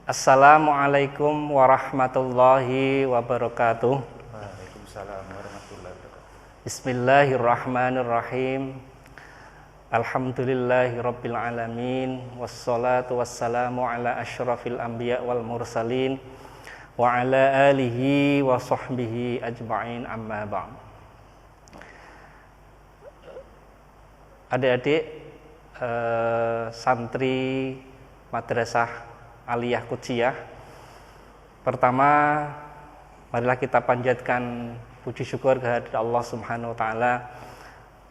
Assalamualaikum warahmatullahi wabarakatuh. Waalaikumsalam warahmatullahi wabarakatuh. Bismillahirrahmanirrahim. Alhamdulillahirabbil alamin wassalatu wassalamu ala asyrafil anbiya wal mursalin wa ala alihi wa sahbihi ajma'in, amma ba'd. Adik-adik santri Madrasah Aliyah Qudsiyah, pertama marilah kita panjatkan puji syukur kehadirat Allah Subhanahu wa taala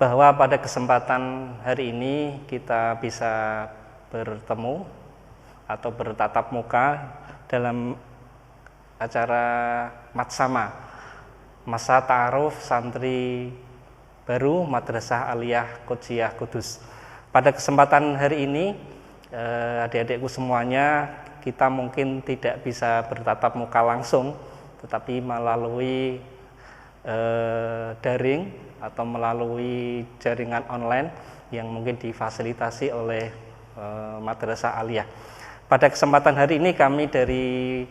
bahwa pada kesempatan hari ini kita bisa bertemu atau bertatap muka dalam acara Matsama, masa ta'aruf santri baru Madrasah Aliyah Qudsiyah Kudus. Pada kesempatan hari ini adik-adikku semuanya, kita mungkin tidak bisa bertatap muka langsung, tetapi melalui daring atau melalui jaringan online yang mungkin difasilitasi oleh Madrasah Aliyah. Pada kesempatan hari ini kami dari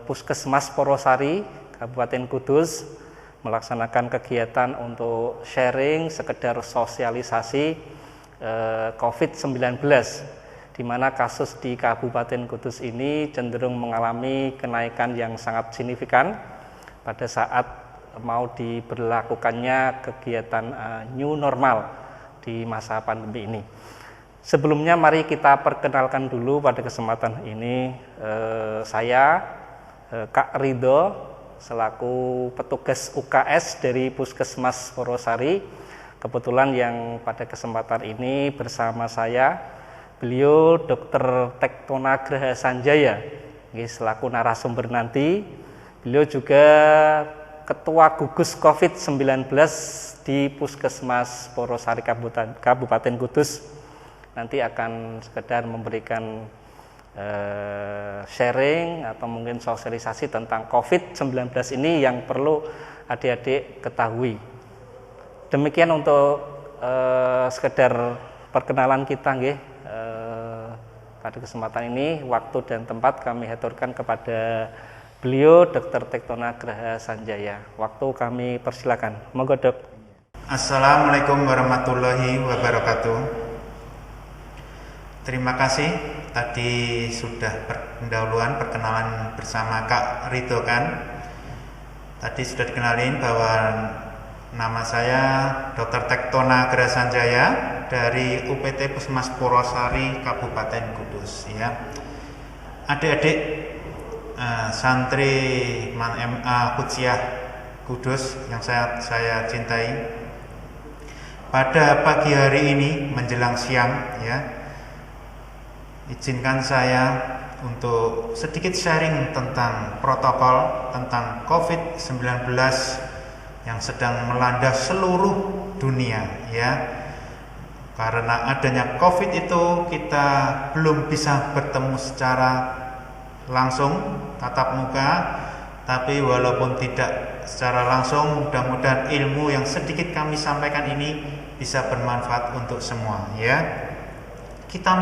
Puskesmas Porosari, Kabupaten Kudus, melaksanakan kegiatan untuk sharing, sekedar sosialisasi COVID-19, di mana kasus di Kabupaten Kudus ini cenderung mengalami kenaikan yang sangat signifikan pada saat mau diberlakukannya kegiatan new normal di masa pandemi ini. Sebelumnya mari kita perkenalkan dulu pada kesempatan ini saya Kak Ridho selaku petugas UKS dari Puskesmas Porosari. Kebetulan yang pada kesempatan ini bersama saya beliau Dr. Tektona Graha Sanjaya selaku narasumber nanti. Beliau juga Ketua Gugus COVID-19 di Puskesmas Porosari Kabupaten Kudus. Nanti akan sekedar memberikan sharing atau mungkin sosialisasi tentang COVID-19 ini yang perlu adik-adik ketahui. Demikian untuk sekedar perkenalan kita nggih. Pada kesempatan ini waktu dan tempat kami haturkan kepada beliau Dr. Tektona Graha Sanjaya. Waktu kami persilakan. Monggo, Dok. Assalamualaikum warahmatullahi wabarakatuh. Terima kasih tadi sudah pendahuluan perkenalan bersama Kak Ridho kan. Tadi sudah dikenalin bahwa nama saya Dr. Tektona Graha Sanjaya dari UPT Puskesmas Porosari Kabupaten Kudus ya. Adik-adik santri MA Qudsiyah Kudus yang saya cintai, pada pagi hari ini menjelang siang ya, izinkan saya untuk sedikit sharing tentang protokol tentang COVID-19 yang sedang melanda seluruh dunia ya. Karena adanya COVID itu kita belum bisa bertemu secara langsung tatap muka, tapi walaupun tidak secara langsung, mudah-mudahan ilmu yang sedikit kami sampaikan ini bisa bermanfaat untuk semua ya. Kita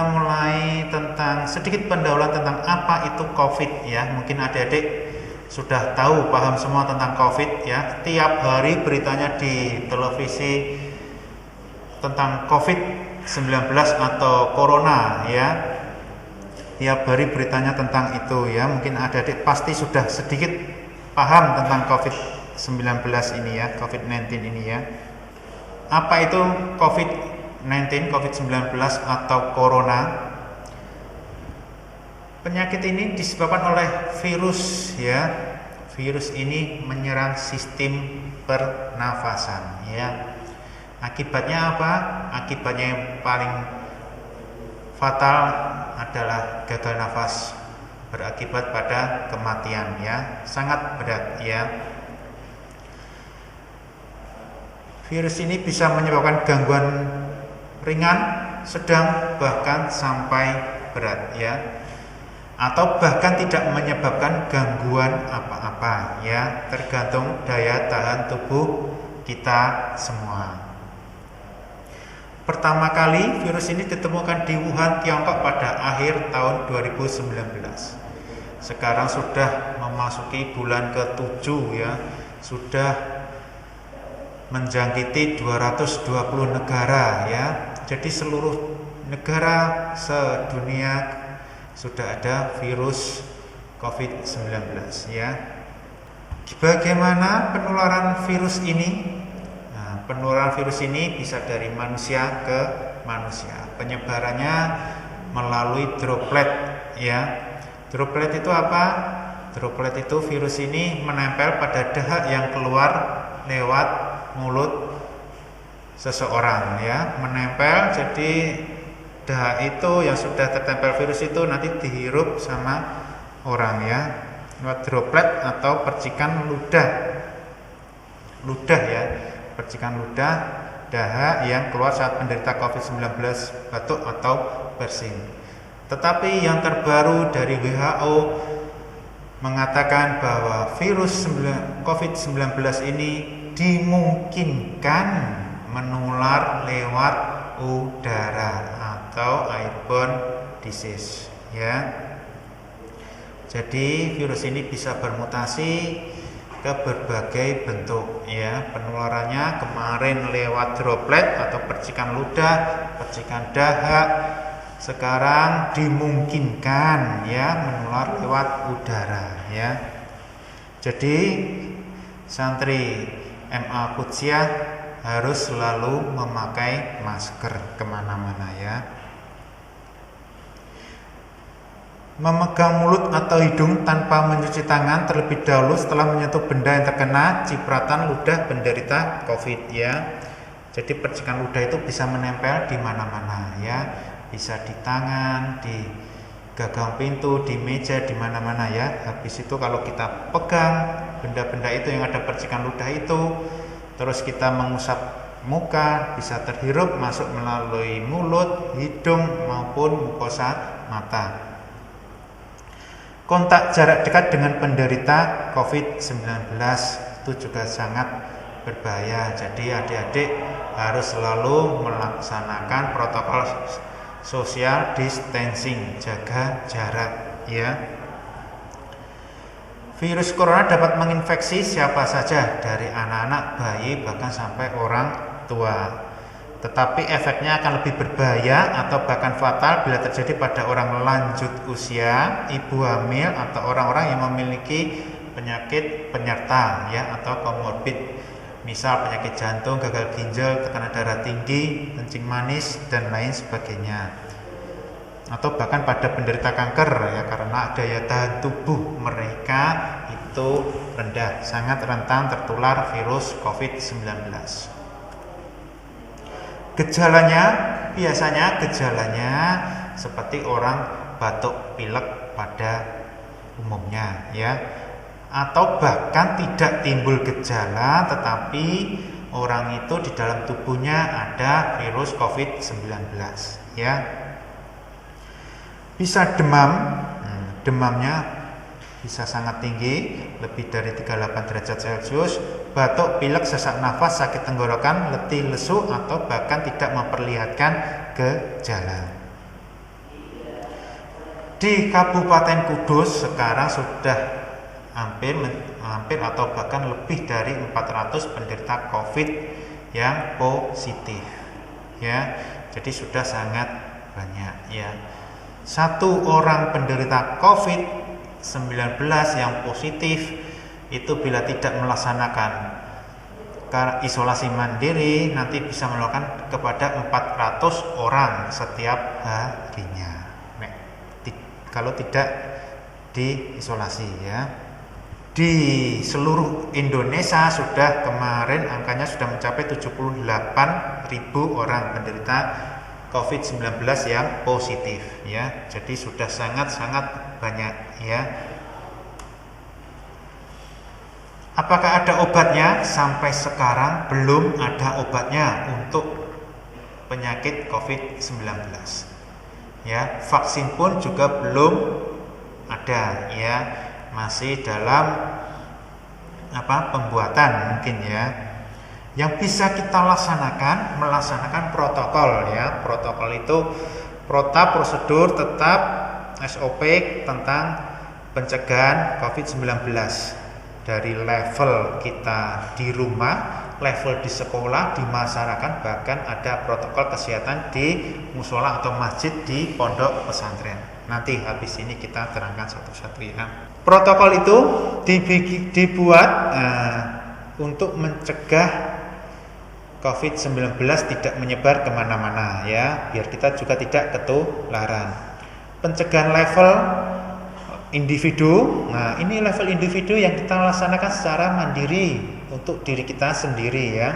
mulai tentang sedikit pendahuluan tentang apa itu COVID ya. Mungkin adik-adik sudah tahu, paham semua tentang COVID ya. Tiap hari beritanya di televisi tentang COVID-19 atau Corona ya. Tiap hari beritanya tentang itu ya. Mungkin adik-adik pasti sudah sedikit paham tentang COVID-19 ini ya, COVID-19 ini ya. Apa itu COVID-19, COVID-19 atau Corona? Penyakit ini disebabkan oleh virus ya. Virus ini menyerang sistem pernafasan ya. Akibatnya apa? Akibatnya yang paling fatal adalah gagal nafas, berakibat pada kematian ya. Sangat berat ya. Virus ini bisa menyebabkan gangguan ringan, sedang, bahkan sampai berat ya. Atau bahkan tidak menyebabkan gangguan apa-apa ya, tergantung daya tahan tubuh kita semua. Pertama kali virus ini ditemukan di Wuhan, Tiongkok pada akhir tahun 2019. Sekarang sudah memasuki bulan ke-7 ya. Sudah menjangkiti 220 negara ya. Jadi seluruh negara sedunia sudah ada virus COVID-19 ya. Bagaimana penularan virus ini? Penularan virus ini bisa dari manusia ke manusia. Penyebarannya melalui droplet ya. Droplet itu apa? Droplet itu virus ini menempel pada dahak yang keluar lewat mulut seseorang ya. Menempel, jadi dahak itu yang sudah tertempel virus itu nanti dihirup sama orang ya. Lewat droplet atau percikan ludah. Ludah ya. Percikan ludah dahak yang keluar saat menderita COVID-19 batuk atau bersin. Tetapi yang terbaru dari WHO mengatakan bahwa virus COVID-19 ini dimungkinkan menular lewat udara atau airborne disease ya. Jadi virus ini bisa bermutasi ke berbagai bentuk ya. Penularannya kemarin lewat droplet atau percikan ludah, percikan dahak. Sekarang dimungkinkan ya menular lewat udara ya. Jadi santri MA Qudsiah harus selalu memakai masker kemana-mana ya. Memegang mulut atau hidung tanpa mencuci tangan terlebih dahulu setelah menyentuh benda yang terkena cipratan ludah penderita COVID ya. Jadi percikan ludah itu bisa menempel di mana-mana ya. Bisa di tangan, di gagang pintu, di meja, di mana-mana ya. Habis itu kalau kita pegang benda-benda itu yang ada percikan ludah itu, terus kita mengusap muka, bisa terhirup masuk melalui mulut, hidung maupun mukosa mata. Kontak jarak dekat dengan penderita COVID-19 itu juga sangat berbahaya. Jadi adik-adik harus selalu melaksanakan protokol social distancing, jaga jarak ya. Virus corona dapat menginfeksi siapa saja dari anak-anak, bayi bahkan sampai orang tua. Tetapi efeknya akan lebih berbahaya atau bahkan fatal bila terjadi pada orang lanjut usia, ibu hamil atau orang-orang yang memiliki penyakit penyerta ya atau komorbid. Misal penyakit jantung, gagal ginjal, tekanan darah tinggi, kencing manis dan lain sebagainya. Atau bahkan pada penderita kanker ya, karena daya tahan tubuh mereka itu rendah, sangat rentan tertular virus COVID-19. Biasanya gejalanya seperti orang batuk pilek pada umumnya ya, atau bahkan tidak timbul gejala tetapi orang itu di dalam tubuhnya ada virus COVID-19 ya. Bisa demam, demamnya bisa sangat tinggi, lebih dari 38 derajat Celcius, batuk, pilek, sesak nafas, sakit tenggorokan, letih, lesu, atau bahkan tidak memperlihatkan gejala. Di Kabupaten Kudus sekarang sudah hampir atau bahkan lebih dari 400 penderita COVID yang positif ya. Jadi sudah sangat banyak ya. Satu orang penderita COVID-19 yang positif itu bila tidak melaksanakan isolasi mandiri nanti bisa melakukan kepada 400 orang setiap harinya kalau tidak diisolasi ya. Di seluruh Indonesia sudah kemarin angkanya sudah mencapai 78.000 orang penderita COVID-19 yang positif ya. Jadi sudah sangat-sangat banyak ya. Apakah ada obatnya? Sampai sekarang belum ada obatnya untuk penyakit COVID-19 ya. Vaksin pun juga belum ada ya. Masih dalam pembuatan mungkin ya. Yang bisa kita melaksanakan protokol ya. Protokol itu prosedur tetap SOP tentang pencegahan COVID-19. Dari level kita di rumah, level di sekolah, di masyarakat, bahkan ada protokol kesehatan di musola atau masjid di pondok pesantren. Nanti habis ini kita terangkan satu-satu ya. Protokol itu dibuat untuk mencegah COVID-19 tidak menyebar kemana-mana ya, biar kita juga tidak ketularan. Pencegahan level individu. Nah, ini level individu yang kita laksanakan secara mandiri untuk diri kita sendiri ya.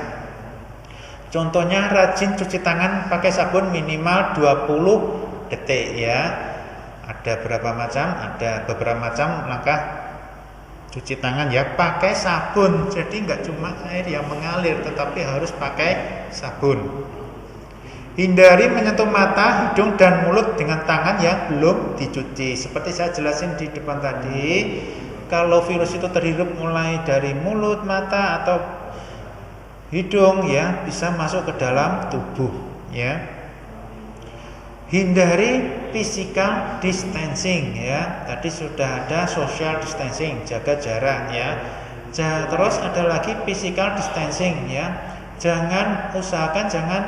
Contohnya rajin cuci tangan pakai sabun minimal 20 detik ya. Ada beberapa macam langkah cuci tangan ya, pakai sabun. Jadi nggak cuma air yang mengalir, tetapi harus pakai sabun. Hindari menyentuh mata, hidung, dan mulut dengan tangan yang belum dicuci. Seperti saya jelasin di depan tadi, kalau virus itu terhirup mulai dari mulut, mata, atau hidung ya, bisa masuk ke dalam tubuh ya. Hindari physical distancing ya. Tadi sudah ada social distancing, jaga jarak ya. Terus ada lagi physical distancing ya. Usahakan jangan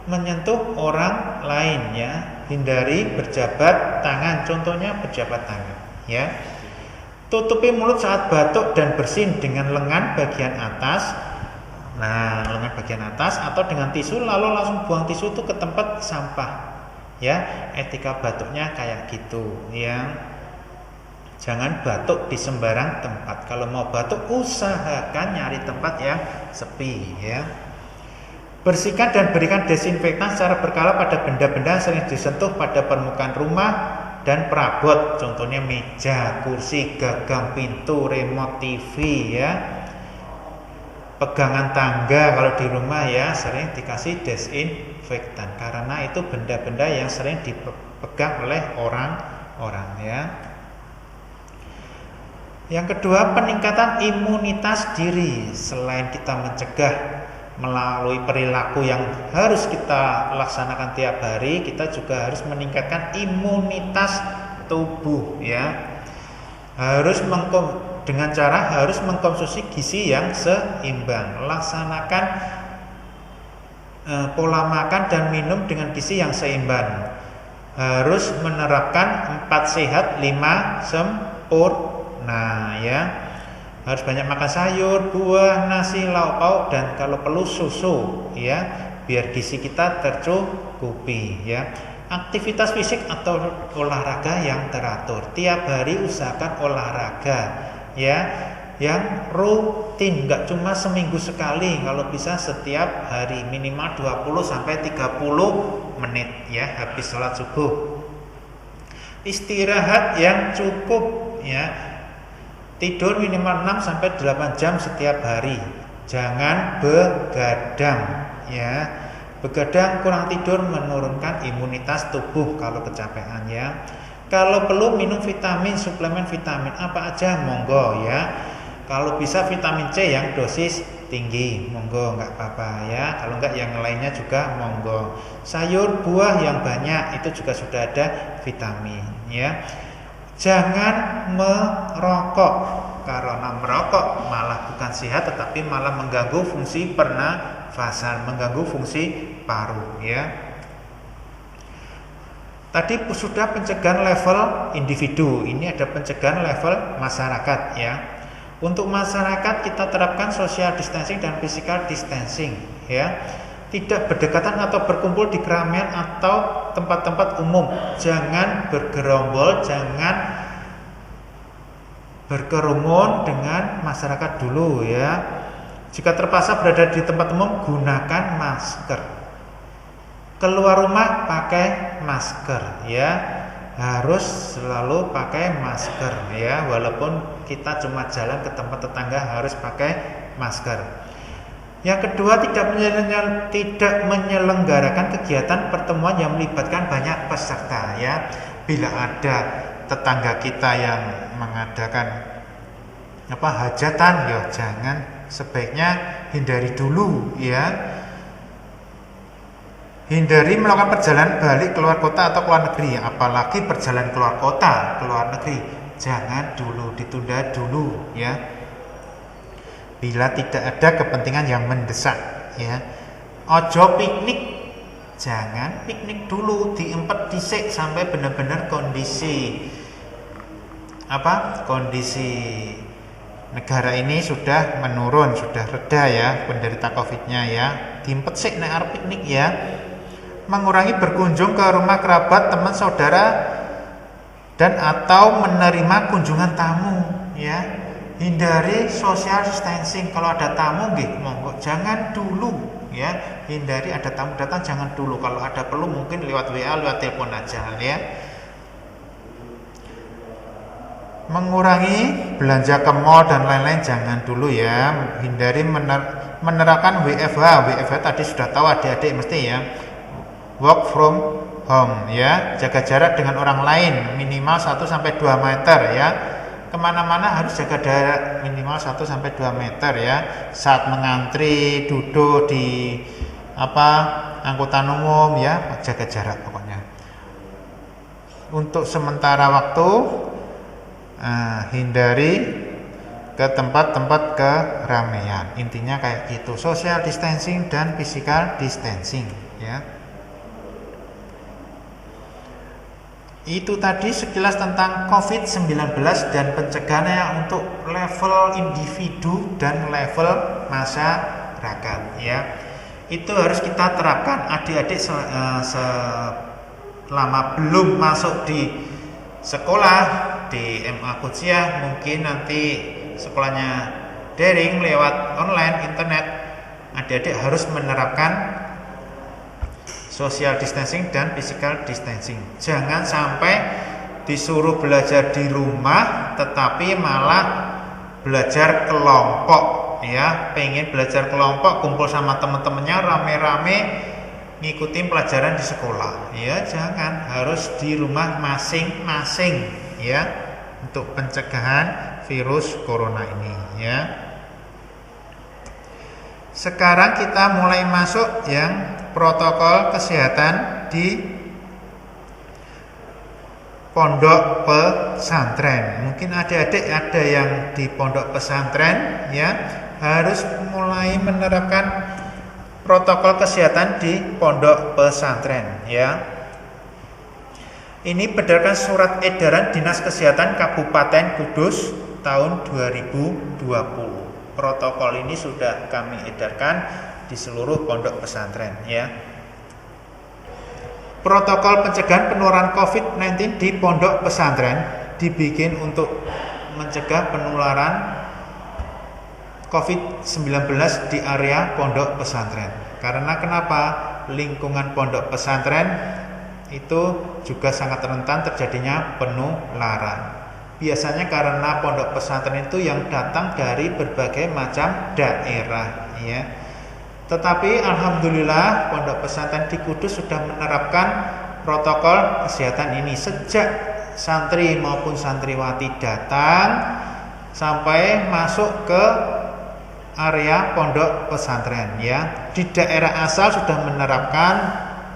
menyentuh orang lain ya. Hindari berjabat tangan, contohnya berjabat tangan ya. Tutupi mulut saat batuk dan bersin dengan lengan bagian atas. Nah, lengan bagian atas atau dengan tisu, lalu langsung buang tisu itu ke tempat sampah ya. Etika batuknya kayak gitu ya. Jangan batuk di sembarang tempat. Kalau mau batuk, usahakan nyari tempat yang sepi ya. Bersihkan dan berikan desinfektan secara berkala pada benda-benda yang sering disentuh pada permukaan rumah dan perabot, contohnya meja, kursi, gagang pintu, remote TV ya. Pegangan tangga kalau di rumah ya, sering dikasih desinfektan karena itu benda-benda yang sering dipegang oleh orang-orang ya. Yang kedua, peningkatan imunitas diri. Selain kita mencegah melalui perilaku yang harus kita laksanakan tiap hari, kita juga harus meningkatkan imunitas tubuh ya. Dengan cara harus mengkonsumsi gizi yang seimbang. Laksanakan pola makan dan minum dengan gizi yang seimbang. Harus menerapkan 4 sehat 5 sempurna ya. Harus banyak makan sayur, buah, nasi, lauk pauk, dan kalau perlu susu ya, biar gizi kita tercukupi ya. Aktivitas fisik atau olahraga yang teratur. Tiap hari usahakan olahraga ya, yang rutin, nggak cuma seminggu sekali. Kalau bisa setiap hari minimal 20-30 menit ya habis sholat subuh. Istirahat yang cukup ya. Tidur minimal 6-8 jam setiap hari. Jangan begadang ya. Begadang, kurang tidur menurunkan imunitas tubuh kalau kecapean ya. Kalau perlu minum vitamin, suplemen vitamin apa aja monggo ya. Kalau bisa vitamin C yang dosis tinggi monggo, nggak apa-apa ya. Kalau nggak yang lainnya juga monggo. Sayur, buah yang banyak itu juga sudah ada vitamin ya. Jangan merokok, karena merokok malah bukan sehat tetapi malah mengganggu fungsi pernafasan, mengganggu fungsi paru ya. Tadi sudah pencegahan level individu, ini ada pencegahan level masyarakat ya. Untuk masyarakat kita terapkan social distancing dan physical distancing ya. Tidak berdekatan atau berkumpul di keramaian atau tempat-tempat umum. Jangan bergerombol, jangan berkerumun dengan masyarakat dulu ya. Jika terpaksa berada di tempat umum, gunakan masker. Keluar rumah pakai masker ya. Harus selalu pakai masker ya. Walaupun kita cuma jalan ke tempat tetangga harus pakai masker. Yang kedua, tidak menyelenggarakan kegiatan pertemuan yang melibatkan banyak peserta ya. Bila ada tetangga kita yang mengadakan hajatan, ya jangan, sebaiknya hindari dulu ya. Hindari melakukan perjalanan balik keluar kota atau keluar negeri, apalagi perjalanan keluar kota, keluar negeri, jangan dulu, ditunda dulu ya. Bila tidak ada kepentingan yang mendesak ya. Ojo piknik, jangan piknik dulu, diempet dhisik sampai benar-benar kondisi negara ini sudah menurun, sudah reda ya penderita Covid-nya ya. Diempet sik nek arep piknik ya. Mengurangi berkunjung ke rumah kerabat, teman, saudara, dan atau menerima kunjungan tamu ya. Hindari social distancing. Kalau ada tamu nggih monggo, jangan dulu ya. Hindari ada tamu datang, jangan dulu. Kalau ada perlu mungkin lewat WA, lewat telepon aja ya. Mengurangi belanja ke mall dan lain-lain, jangan dulu ya. Hindari menerapkan WFH tadi sudah tahu adik-adik mesti ya. Work from home ya, jaga jarak dengan orang lain minimal 1-2 meter ya. Kemana-mana harus jaga jarak minimal 1-2 meter ya. Saat mengantri, duduk di angkutan umum ya, jaga jarak pokoknya. Untuk sementara waktu hindari ke tempat-tempat keramaian. Intinya kayak gitu, social distancing dan physical distancing ya. Itu tadi sekilas tentang COVID-19 dan pencegahannya untuk level individu dan level masyarakat ya. Itu harus kita terapkan adik-adik selama belum masuk di sekolah di MA Qudsiah, mungkin nanti sekolahnya daring lewat online internet. Adik-adik harus menerapkan social distancing dan physical distancing. Jangan sampai disuruh belajar di rumah tetapi malah belajar kelompok ya. Pengen belajar kelompok, kumpul sama teman-temannya rame-rame ngikutin pelajaran di sekolah ya. Jangan, harus di rumah masing-masing ya, untuk pencegahan virus corona ini ya. Sekarang kita mulai masuk yang protokol kesehatan di pondok pesantren. Mungkin adik-adik ada yang di pondok pesantren ya, harus mulai menerapkan protokol kesehatan di pondok pesantren ya. Ini berdasarkan surat edaran Dinas Kesehatan Kabupaten Kudus tahun 2020. Protokol ini sudah kami edarkan di seluruh pondok pesantren ya. Protokol pencegahan penularan COVID-19 di pondok pesantren dibikin untuk mencegah penularan COVID-19 di area pondok pesantren. Karena kenapa? Lingkungan pondok pesantren itu juga sangat rentan terjadinya penularan. Biasanya karena pondok pesantren itu yang datang dari berbagai macam daerah ya. Tetapi alhamdulillah pondok pesantren di Kudus sudah menerapkan protokol kesehatan ini sejak santri maupun santriwati datang sampai masuk ke area pondok pesantren ya. Di daerah asal sudah menerapkan,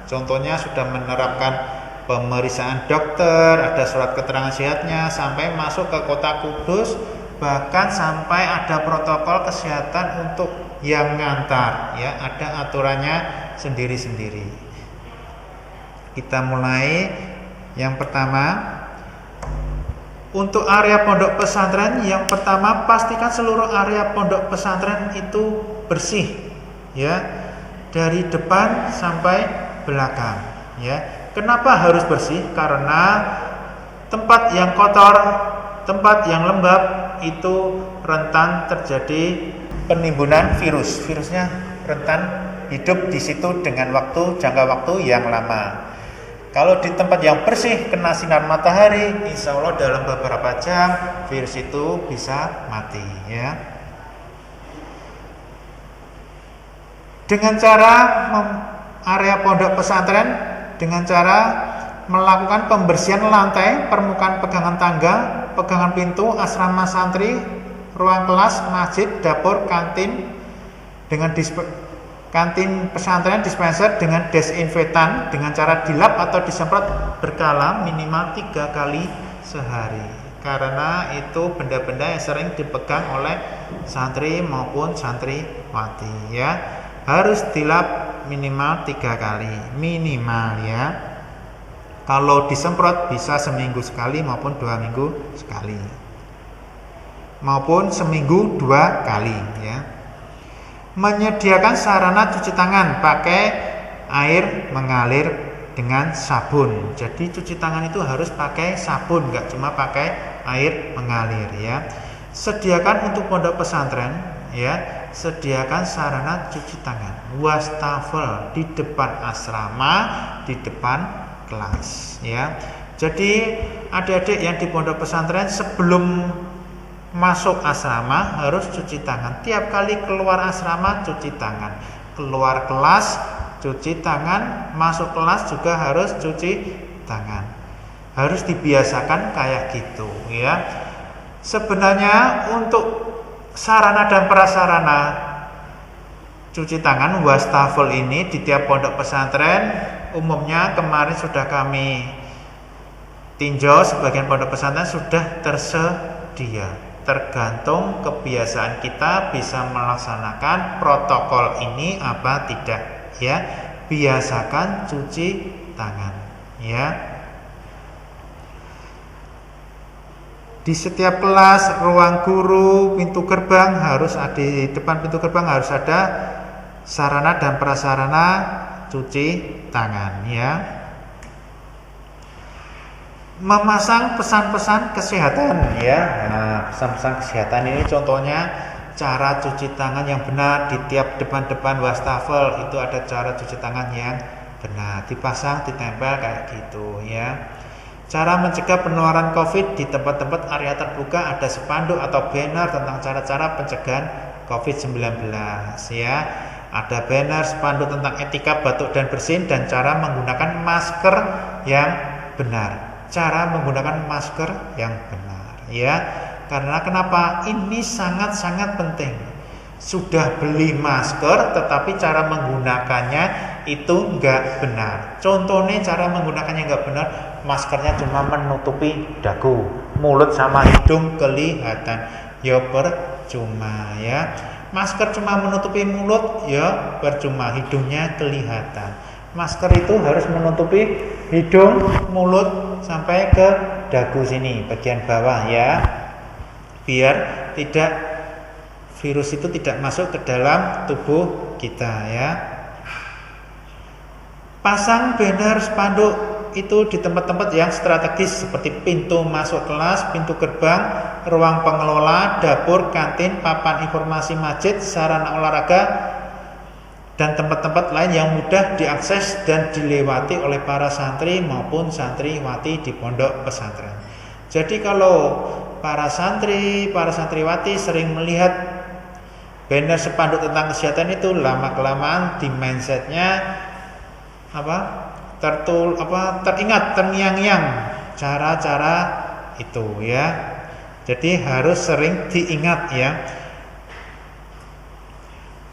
contohnya sudah menerapkan pemeriksaan dokter, ada surat keterangan sehatnya, sampai masuk ke kota Kudus, bahkan sampai ada protokol kesehatan untuk yang ngantar ya, ada aturannya sendiri-sendiri. Kita mulai yang pertama. Untuk area pondok pesantren, yang pertama pastikan seluruh area pondok pesantren itu bersih ya, dari depan sampai belakang ya. Kenapa harus bersih? Karena tempat yang kotor, tempat yang lembab itu rentan terjadi penimbunan virus. Virusnya rentan hidup di situ dengan jangka waktu yang lama. Kalau di tempat yang bersih, kena sinar matahari, insya Allah dalam beberapa jam virus itu bisa mati ya. Dengan cara area pondok pesantren, dengan cara melakukan pembersihan lantai, permukaan pegangan tangga, pegangan pintu, asrama santri, ruang kelas, masjid, dapur, kantin dengan kantin pesantren dispenser dengan desinfektan dengan cara dilap atau disemprot berkala minimal 3 kali sehari. Karena itu benda-benda yang sering dipegang oleh santri maupun santriwati ya. Harus dilap minimal 3 kali minimal ya. Kalau disemprot bisa seminggu sekali maupun 2 minggu sekali maupun seminggu 2 kali ya. Menyediakan sarana cuci tangan pakai air mengalir dengan sabun. Jadi cuci tangan itu harus pakai sabun, nggak cuma pakai air mengalir ya. Sediakan untuk pondok pesantren ya, sediakan sarana cuci tangan, wastafel di depan asrama, di depan kelas ya. Jadi adik-adik yang di pondok pesantren sebelum masuk asrama harus cuci tangan. Tiap kali keluar asrama cuci tangan. Keluar kelas cuci tangan, masuk kelas juga harus cuci tangan. Harus dibiasakan kayak gitu ya. Sebenarnya untuk sarana dan prasarana cuci tangan wastafel ini di tiap pondok pesantren umumnya kemarin sudah kami tinjau, sebagian pondok pesantren sudah tersedia. Tergantung kebiasaan kita bisa melaksanakan protokol ini apa tidak ya. Biasakan cuci tangan ya. Di setiap kelas, ruang guru, pintu gerbang harus ada, di depan pintu gerbang harus ada sarana dan prasarana cuci tangan ya. Memasang pesan-pesan kesehatan ya. Nah, pesan-pesan kesehatan ini contohnya cara cuci tangan yang benar di tiap depan-depan wastafel itu ada cara cuci tangan yang benar, dipasang, ditempel kayak gitu ya. Cara mencegah penularan COVID di tempat-tempat area terbuka ada spanduk atau banner tentang cara-cara pencegahan COVID-19 ya. Ada banner spanduk tentang etika batuk dan bersin dan cara menggunakan masker yang benar. Cara menggunakan masker yang benar ya. Karena kenapa? Ini sangat-sangat penting. Sudah beli masker tetapi cara menggunakannya itu enggak benar. Contohnya cara menggunakannya enggak benar, maskernya cuma menutupi dagu, mulut sama hidung kelihatan. Ya percuma ya. Masker cuma menutupi mulut ya percuma, hidungnya kelihatan. Masker itu harus menutupi hidung, mulut sampai ke dagu sini, bagian bawah ya. Biar tidak virus itu tidak masuk ke dalam tubuh kita ya. Pasang banner spanduk itu di tempat-tempat yang strategis seperti pintu masuk kelas, pintu gerbang, ruang pengelola, dapur, kantin, papan informasi masjid, sarana olahraga dan tempat-tempat lain yang mudah diakses dan dilewati oleh para santri maupun santriwati di pondok pesantren. Jadi kalau para santri, para santriwati sering melihat banner spanduk tentang kesehatan itu, lama-kelamaan di mindsetnya teringat, terngiang-ngiang cara-cara itu ya. Jadi harus sering diingat ya.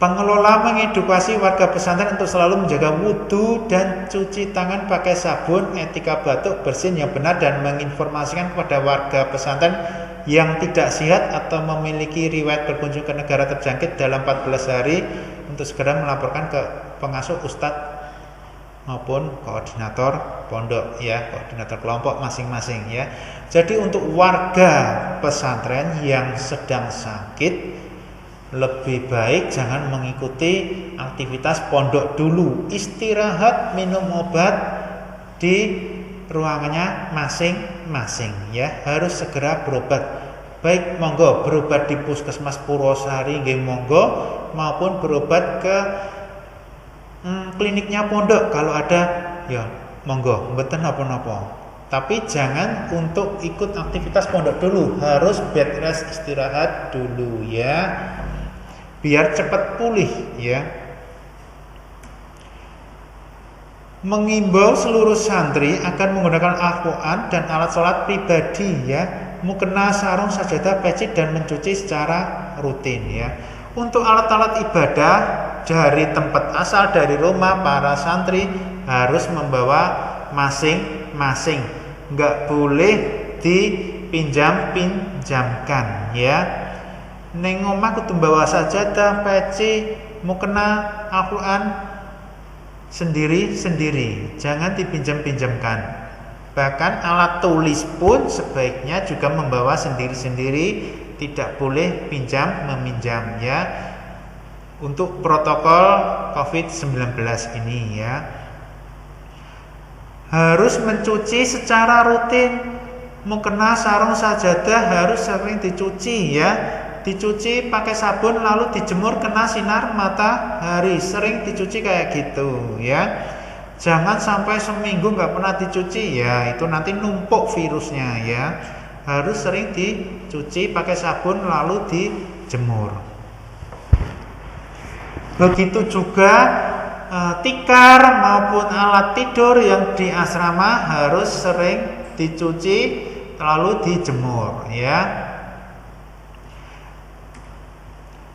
Pengelola mengedukasi warga pesantren untuk selalu menjaga wudhu dan cuci tangan pakai sabun, etika batuk bersin yang benar, dan menginformasikan kepada warga pesantren yang tidak sehat atau memiliki riwayat berkunjung ke negara terjangkit dalam 14 hari untuk segera melaporkan ke pengasuh, ustadz maupun koordinator pondok ya, koordinator kelompok masing-masing ya. Jadi untuk warga pesantren yang sedang sakit lebih baik jangan mengikuti aktivitas pondok dulu, istirahat, minum obat di ruangannya masing-masing ya, harus segera berobat. Baik monggo berobat di puskesmas Purwosari nggih monggo, maupun berobat ke kliniknya pondok kalau ada ya monggo, mboten napa-napa. Tapi jangan untuk ikut aktivitas pondok dulu, harus bed rest, istirahat dulu ya, biar cepat pulih ya. Mengimbau seluruh santri akan menggunakan Al-Quran dan alat sholat pribadi ya. mukena, sarung, sajadah, peci dan mencuci secara rutin ya. Untuk alat-alat ibadah dari tempat asal dari rumah, para santri harus membawa masing-masing, nggak boleh dipinjam-pinjamkan ya. Neng omah kudu bawa sajadah, peci, mukena, Al-Quran sendiri-sendiri, jangan dipinjam-pinjamkan. Bahkan alat tulis pun sebaiknya juga membawa sendiri-sendiri, tidak boleh pinjam-meminjam ya. Untuk protokol COVID-19 ini ya, harus mencuci secara rutin. Mukena, sarung, sajadah harus sering dicuci ya. Dicuci pakai sabun lalu dijemur kena sinar matahari, sering dicuci kayak gitu ya. Jangan sampai seminggu nggak pernah dicuci ya, itu nanti numpuk virusnya ya. Harus sering dicuci pakai sabun lalu dijemur. Begitu juga tikar maupun alat tidur yang di asrama harus sering dicuci lalu dijemur ya.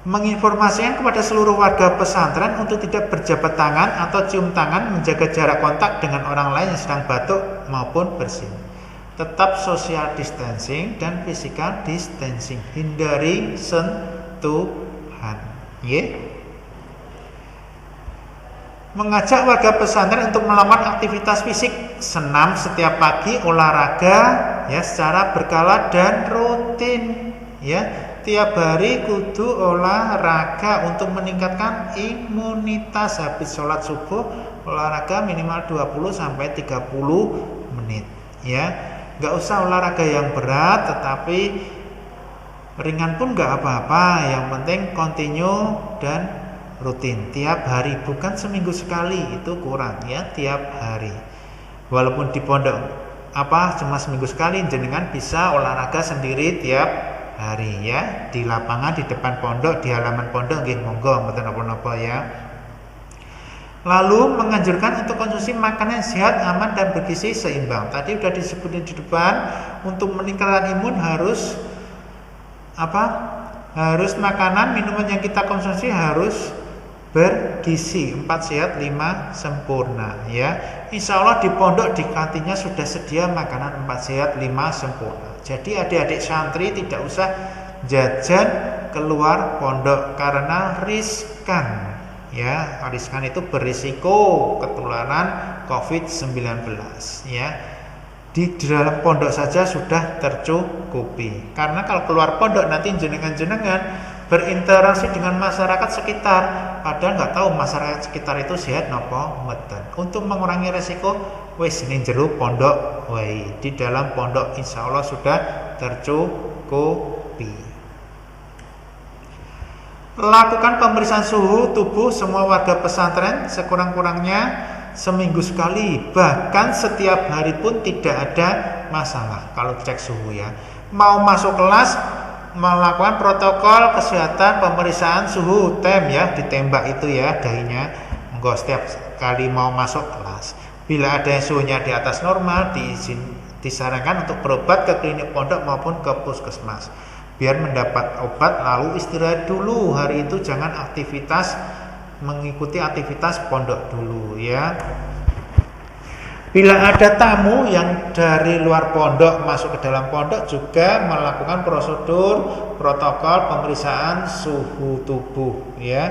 Menginformasikan kepada seluruh warga pesantren untuk tidak berjabat tangan atau cium tangan, menjaga jarak kontak dengan orang lain yang sedang batuk maupun bersin. Tetap social distancing dan physical distancing, hindari sentuhan ya. Mengajak warga pesantren untuk melakukan aktivitas fisik, senam setiap pagi, olahraga ya secara berkala dan rutin ya. Tiap hari kudu olahraga untuk meningkatkan imunitas. Habis sholat subuh olahraga minimal 20 sampai 30 menit ya. Nggak usah olahraga yang berat, tetapi ringan pun nggak apa-apa, yang penting continue dan rutin tiap hari, bukan seminggu sekali, itu kurang ya, tiap hari. Walaupun di pondok cuma seminggu sekali, jenengan bisa olahraga sendiri tiap hari ya, di lapangan, di depan pondok, di halaman pondok nggih monggo mboten napa-napa ya. Lalu menganjurkan untuk konsumsi makanan sehat, aman dan bergizi seimbang. Tadi sudah disebutin di depan, untuk meningkatkan imun harus harus makanan, minuman yang kita konsumsi harus bergizi, 4 sehat 5 sempurna ya. Insya Allah di pondok di kantinnya sudah sedia makanan 4 sehat 5 sempurna. Jadi adik-adik santri tidak usah jajan keluar pondok karena riskan ya. Riskan itu berisiko ketularan COVID-19 ya. Di dalam pondok saja sudah tercukupi. Karena kalau keluar pondok nanti jenengan-jenengan berinteraksi dengan masyarakat sekitar, padahal nggak tahu masyarakat sekitar itu sehat napa mboten. Untuk mengurangi resiko, wis ning jero pondok wae. Di dalam pondok insya Allah sudah tercukupi. Lakukan pemeriksaan suhu tubuh semua warga pesantren sekurang-kurangnya seminggu sekali, bahkan setiap hari pun tidak ada masalah kalau cek suhu ya. Mau masuk kelas melakukan protokol kesehatan pemeriksaan suhu tem ya, ditembak itu ya dahinya, enggak setiap kali mau masuk kelas. Bila ada yang suhunya di atas normal, disarankan untuk berobat ke klinik pondok maupun ke puskesmas biar mendapat obat lalu istirahat dulu. Hari itu jangan mengikuti aktivitas pondok dulu ya. Bila ada tamu yang dari luar pondok masuk ke dalam pondok, juga melakukan prosedur protokol pemeriksaan suhu tubuh ya.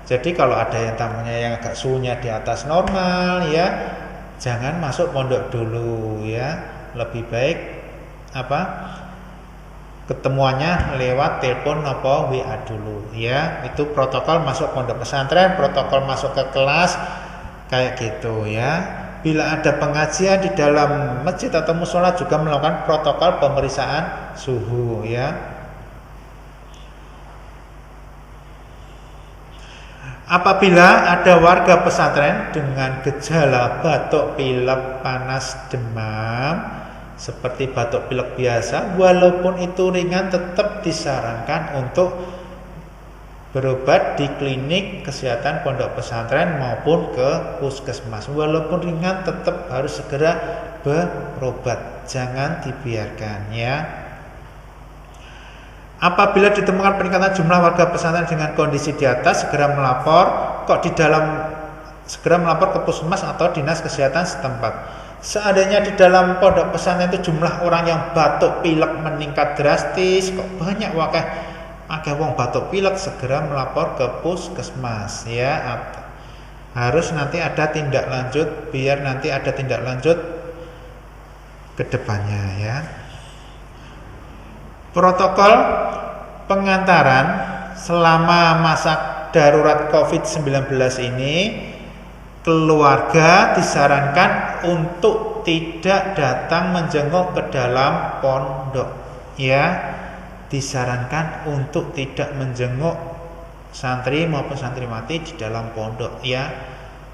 Jadi kalau ada yang tamunya yang agak suhunya di atas normal ya, jangan masuk pondok dulu ya. Lebih baik ketemuannya lewat telepon atau WA dulu ya. Itu protokol masuk pondok pesantren, protokol masuk ke kelas kayak gitu ya. Bila ada pengajian di dalam masjid atau mushola juga melakukan protokol pemeriksaan suhu ya. Apabila ada warga pesantren dengan gejala batuk, pilek, panas, demam seperti batuk pilek biasa, walaupun itu ringan tetap disarankan untuk berobat di klinik kesehatan pondok pesantren maupun ke puskesmas. Walaupun ringan tetap harus segera berobat, jangan dibiarkan ya. Apabila ditemukan peningkatan jumlah warga pesantren dengan kondisi di atas, segera melapor segera melapor ke puskesmas atau dinas kesehatan setempat. Seandainya di dalam pondok pesantren itu jumlah orang yang batuk pilek meningkat drastis, kok banyak akeh wong batuk pilek, segera melapor ke puskesmas ya. Harus nanti ada tindak lanjut, biar nanti ada tindak lanjut ke depannya ya. Protokol pengantaran selama masa darurat COVID-19 ini, keluarga disarankan untuk tidak datang menjenguk ke dalam pondok ya. Disarankan untuk tidak menjenguk santri maupun santriwati di dalam pondok ya.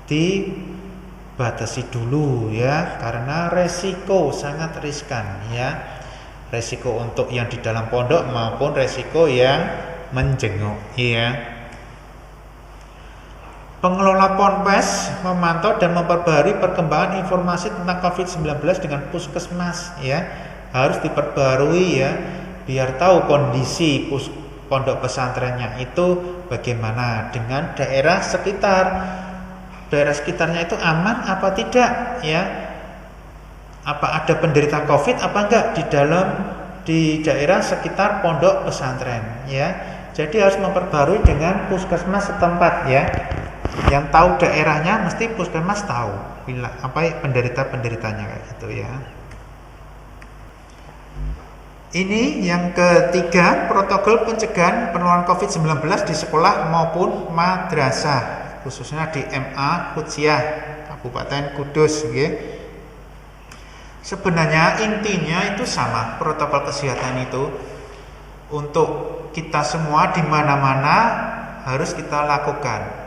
Dibatasi dulu ya, karena resiko sangat riskan ya. Resiko untuk yang di dalam pondok maupun resiko yang menjenguk ya. Pengelola ponpes memantau dan memperbarui perkembangan informasi tentang COVID-19 dengan puskesmas ya. Harus diperbarui ya, biar tahu kondisi pondok pesantrennya itu bagaimana dengan daerah sekitar. Daerah sekitarnya itu aman apa tidak ya? Apa ada penderita COVID apa enggak di daerah sekitar pondok pesantren ya. Jadi harus memperbarui dengan puskesmas setempat ya. Yang tahu daerahnya mesti puskesmas tahu penderita-penderitanya kayak gitu ya. Ini yang ketiga, protokol pencegahan penularan COVID-19 di sekolah maupun madrasah, khususnya di MA Qudsiah Kabupaten Kudus ya. Sebenarnya intinya itu sama, protokol kesehatan itu untuk kita semua di mana-mana harus kita lakukan.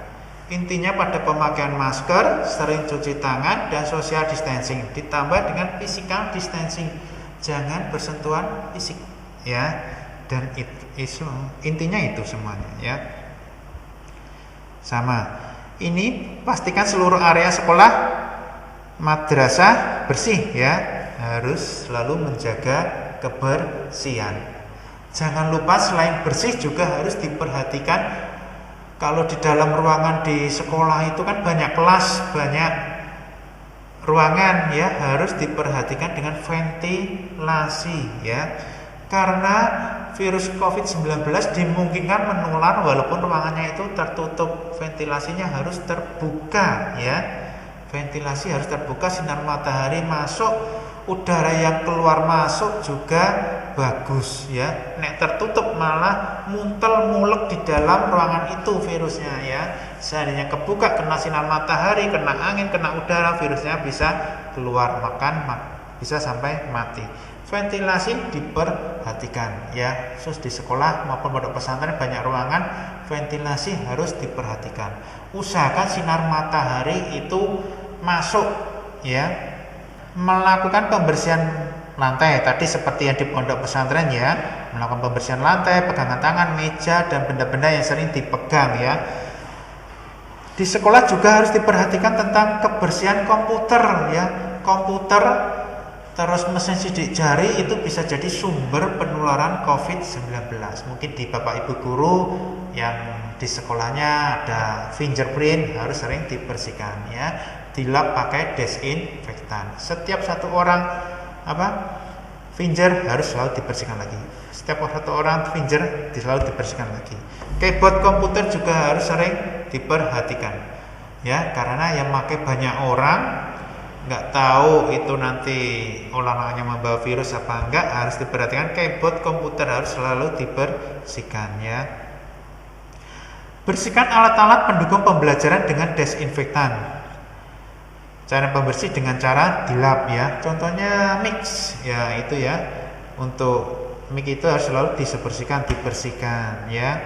Intinya pada pemakaian masker, sering cuci tangan dan social distancing, ditambah dengan physical distancing. Jangan bersentuhan fisik ya. Dan intinya itu semuanya ya. Sama. Ini pastikan seluruh area sekolah madrasah bersih ya, harus selalu menjaga kebersihan. Jangan lupa selain bersih juga harus diperhatikan, kalau di dalam ruangan di sekolah itu kan banyak kelas, banyak ruangan ya, harus diperhatikan dengan ventilasi ya. Karena virus COVID-19 dimungkinkan menular walaupun ruangannya itu tertutup, ventilasinya harus terbuka ya. Ventilasi harus terbuka, sinar matahari masuk, udara yang keluar masuk juga bagus ya. Nek tertutup malah muntel mulek di dalam ruangan itu virusnya ya. Seandainya kebuka, kena sinar matahari, kena angin, kena udara, virusnya bisa keluar, bisa sampai mati. Ventilasi diperhatikan ya. Khusus di sekolah maupun pondok pesantren banyak ruangan, ventilasi harus diperhatikan. Usahakan sinar matahari itu masuk ya. Melakukan pembersihan lantai tadi seperti yang di pondok pesantren ya, melakukan pembersihan lantai, pegangan tangan, meja dan benda-benda yang sering dipegang ya. Di sekolah juga harus diperhatikan tentang kebersihan komputer ya. Komputer terus mesin sidik jari itu bisa jadi sumber penularan COVID-19. Mungkin di Bapak Ibu guru yang di sekolahnya ada fingerprint harus sering dibersihkan ya. Dilap pakai desinfektan. Setiap satu orang finger harus selalu dibersihkan lagi. Setiap satu orang finger selalu dibersihkan lagi. Keyboard komputer juga harus sering diperhatikan ya, karena yang pakai banyak orang, nggak tahu itu nanti olahraganya membawa virus apa enggak, harus diperhatikan. Keyboard komputer harus selalu dibersihkan ya. Bersihkan alat-alat pendukung pembelajaran dengan desinfektan. Cara pembersih dengan cara dilap ya. Contohnya mix ya, itu ya. Untuk mic itu harus selalu dibersihkan ya.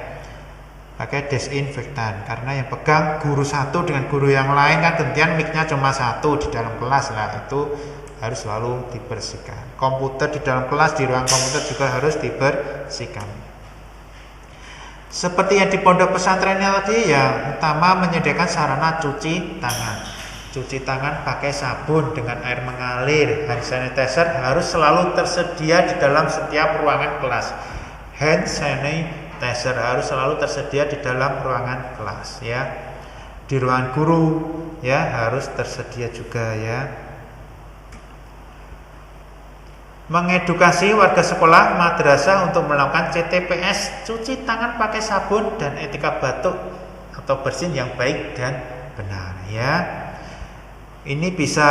Pakai desinfektan, karena yang pegang guru satu dengan guru yang lain kan gantian, mic-nya cuma satu di dalam kelas lah, itu harus selalu dibersihkan. Komputer di dalam kelas, di ruang komputer juga harus dibersihkan. Seperti yang di pondok pesantrennya tadi ya, utama menyediakan sarana cuci tangan. Cuci tangan pakai sabun dengan air mengalir. Hand sanitizer harus selalu tersedia di dalam setiap ruangan kelas. hand sanitizer harus selalu tersedia di dalam ruangan kelas ya. Di ruangan guru ya harus tersedia juga ya. Mengedukasi warga sekolah madrasah untuk melakukan CTPS, cuci tangan pakai sabun dan etika batuk atau bersin yang baik dan benar ya. Ini bisa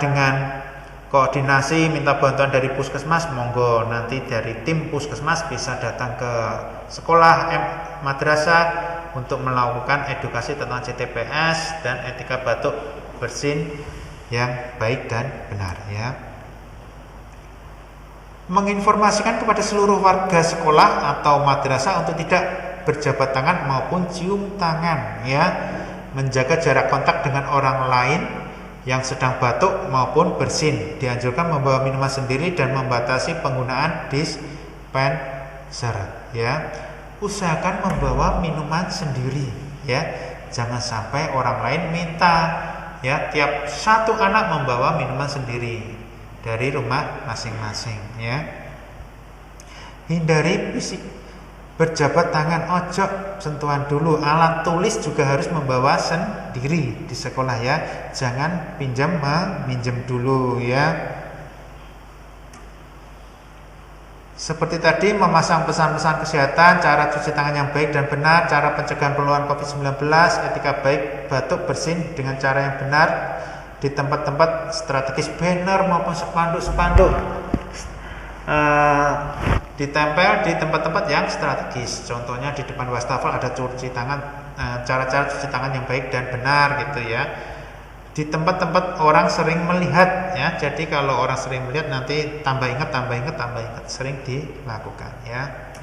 dengan koordinasi minta bantuan dari puskesmas, monggo nanti dari tim puskesmas bisa datang ke sekolah madrasah untuk melakukan edukasi tentang CTPS dan etika batuk bersin yang baik dan benar ya. Menginformasikan kepada seluruh warga sekolah atau madrasah untuk tidak berjabat tangan maupun cium tangan ya. Menjaga jarak kontak dengan orang lain yang sedang batuk maupun bersin. Dianjurkan membawa minuman sendiri dan membatasi penggunaan dispenser ya. Usahakan membawa minuman sendiri ya. Jangan sampai orang lain minta ya. Tiap satu anak membawa minuman sendiri dari rumah masing-masing ya. Hindari fisik berjabat tangan, ojo sentuhan dulu. Alat tulis juga harus membawa sendiri di sekolah ya. Jangan pinjam meminjam dulu ya. Seperti tadi, memasang pesan-pesan kesehatan, cara cuci tangan yang baik dan benar, cara pencegahan penularan COVID-19, etika baik batuk bersin dengan cara yang benar di tempat-tempat strategis, banner maupun spanduk-spanduk ditempel di tempat-tempat yang strategis. Contohnya di depan wastafel ada cuci tangan, cara-cara cuci tangan yang baik dan benar gitu ya. Di tempat-tempat orang sering melihat ya. Jadi kalau orang sering melihat nanti tambah ingat sering dilakukan ya.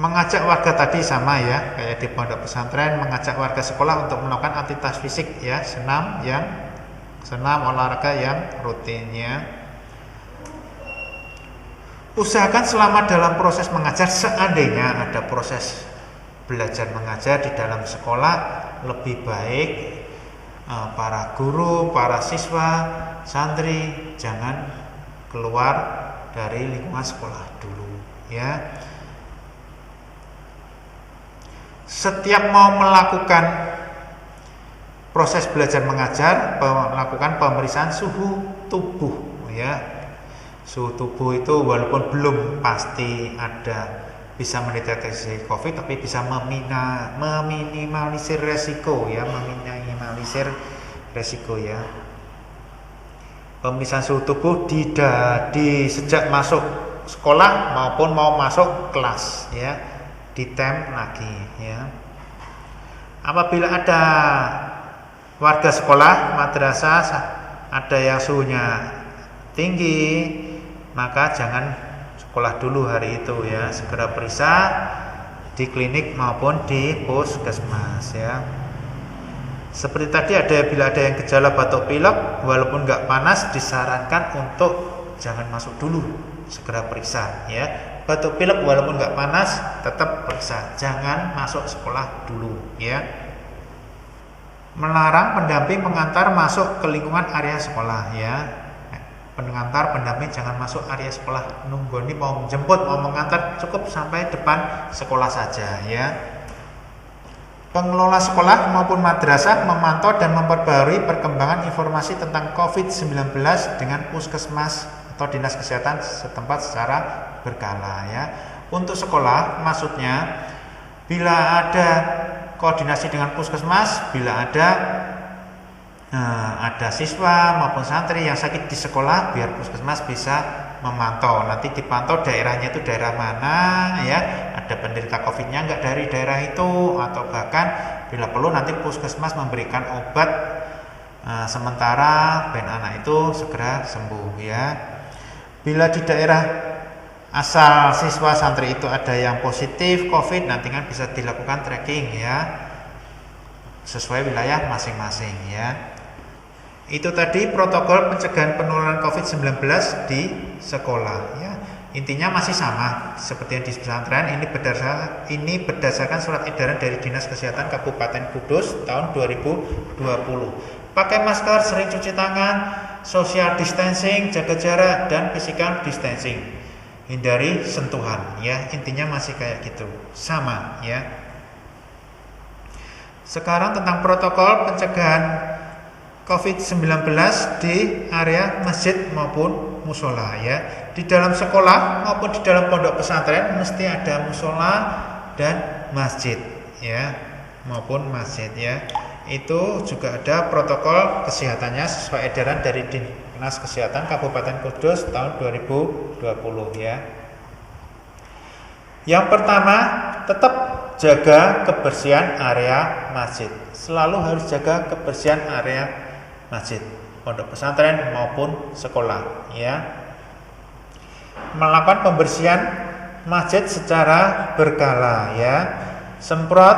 Mengajak warga tadi sama ya, kayak di pondok pesantren, mengajak warga sekolah untuk melakukan aktivitas fisik ya, senam olahraga yang rutin ya. Usahakan selama dalam proses mengajar, seandainya ada proses belajar mengajar di dalam sekolah, lebih baik para guru, para siswa, santri jangan keluar dari lingkungan sekolah dulu ya. Setiap mau melakukan proses belajar mengajar, melakukan pemeriksaan suhu tubuh ya. Suhu tubuh itu walaupun belum pasti bisa mendeteksi COVID, tapi bisa meminimalisir resiko ya, ya. Pemeriksaan suhu tubuh di sejak masuk sekolah maupun mau masuk kelas ya, ditem lagi ya. Apabila ada warga sekolah madrasah ada yang suhunya tinggi, maka jangan sekolah dulu hari itu ya, segera periksa di klinik maupun di puskesmas ya. Seperti tadi bila ada yang gejala batuk pilek walaupun nggak panas, disarankan untuk jangan masuk dulu, segera periksa ya. Batuk pilek walaupun nggak panas tetap periksa, jangan masuk sekolah dulu ya. Melarang pendamping pengantar masuk ke lingkungan area sekolah ya. Pengantar pendamping jangan masuk area sekolah, nunggu ini mau menjemput mau mengantar cukup sampai depan sekolah saja ya. Pengelola sekolah maupun madrasah memantau dan memperbarui perkembangan informasi tentang COVID-19 dengan puskesmas atau dinas kesehatan setempat secara berkala ya. Untuk sekolah maksudnya bila ada koordinasi dengan puskesmas, bila ada siswa maupun santri yang sakit di sekolah, biar puskesmas bisa memantau. Nanti dipantau daerahnya itu daerah mana ya, ada penderita COVID-nya nggak dari daerah itu, atau bahkan bila perlu nanti puskesmas memberikan obat sementara ben anak itu segera sembuh ya. Bila di daerah asal siswa santri itu ada yang positif COVID, nanti kan bisa dilakukan tracking ya, sesuai wilayah masing-masing ya. Itu tadi protokol pencegahan penularan COVID-19 di sekolah ya. Intinya masih sama seperti yang di pesantren. Ini berdasarkan surat edaran dari Dinas Kesehatan Kabupaten Kudus tahun 2020. Pakai masker, sering cuci tangan, social distancing, jaga jarak, dan physical distancing hindari sentuhan ya, intinya masih kayak gitu, sama ya. Sekarang tentang protokol pencegahan COVID-19 di area masjid maupun musola ya. Di dalam sekolah maupun di dalam pondok pesantren mesti ada musola dan masjid ya, maupun masjid ya. Itu juga ada protokol kesehatannya sesuai edaran dari Dinas Kesehatan Kabupaten Kudus tahun 2020 ya. Yang pertama, tetap jaga kebersihan area masjid. Selalu harus jaga kebersihan area masjid, pondok pesantren maupun sekolah ya. Melakukan pembersihan masjid secara berkala ya. Semprot